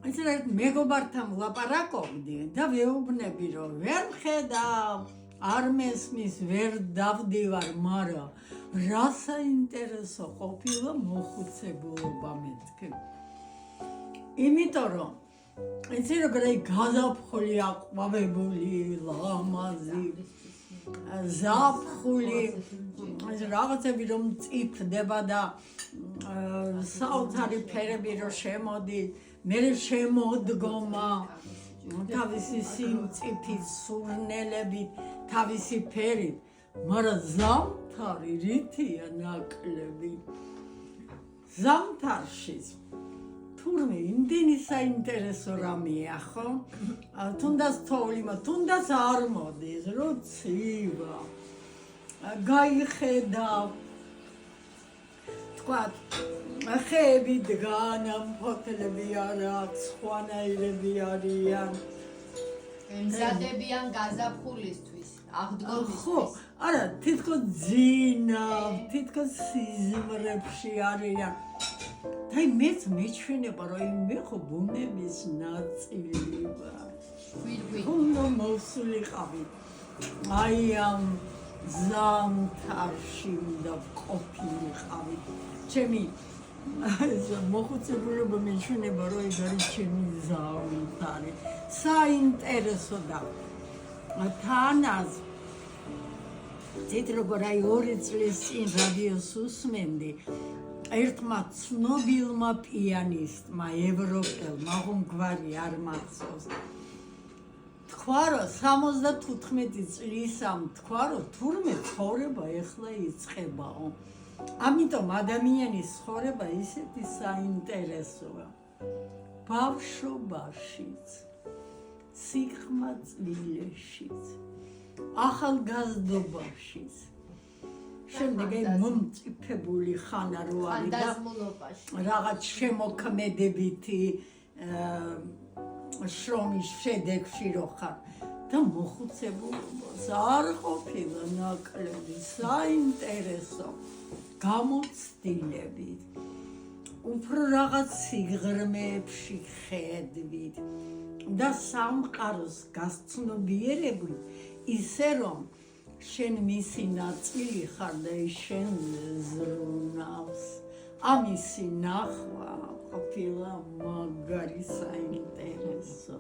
ეს რა მეგობართან ვლაპარაკობდი და ვეუბნები რომ ვერ ხედავ არ მესმის ვერ დავდივარ მაგრამ რა საინტერესო ყოფილა მოხუცებულობა მეთქი იმიტომ რომ იცი როგორ გაზაფხული აყვავებული ლამაზი ზაფხული ეს რაღაცები რომ წიფდება და საოცარი ფერები რომ შემოდი მე შემოდგომა თავისი სიმწიფით სურნელებით თავისი ფერით მაგრამ ზამთარი რითია ნაკლები ზამთარში თურმე იმდენი საინტერესო რამეა ხო თუნდაც თოვლი თუნდაც არ მოდის რო ცივა გაიხედავ თქვა ხეები დგან ფოთლები არ აქვს ხვანაირები არიან ემზადებიან გაზაფხულისთვის აღდგომისთვის ხო არა თითქოს ძინავ თითქოს სიზმრებში არიან და მეც მეჩვენება რომ მე ხო ბუნების ნაწილი ვარ უნდა მოვსულიყავი აი ამ ზამთარში უნდა ყოფილიყავი ჩემი მოხუცებულობა მეჩვენება რომ ეს არის ჩემი ზამთარი საინტერესო და თანაც თეთროგორ აი 2 წლის წინ რადიოს უსმენდი ერთმა ცნობილმა პიანისტმა ევროპელმა უნგვარი არ მახსოვს თქვა რომ 75 წლისამ თქვა რომ თურმე ცხოვრება ეხლა იწყებაო ამიტომ ადამიანის ცხოვრება ისეთი საინტერესოა ბავშვობაშიც სიხმაწვილეშიც ახალგაზრდობაშიც შემდეგ მომწიფებული ხანა რო არის და რაღაც შემოქმედებითი შრომის შედეგში რო ხარ და მოხუცებულობას არ ყოფილა ნაკლები საინტერესო გამოცდილებით უფრო რაღაც სიღრმეებში ხედვით და სამყაროს გასცნობიერებით ისე რომ შენ მისი ნაწილი ხარ და შენ ზრუნავს ამისი ნახვა ყოფილა მაგარი საინტერესო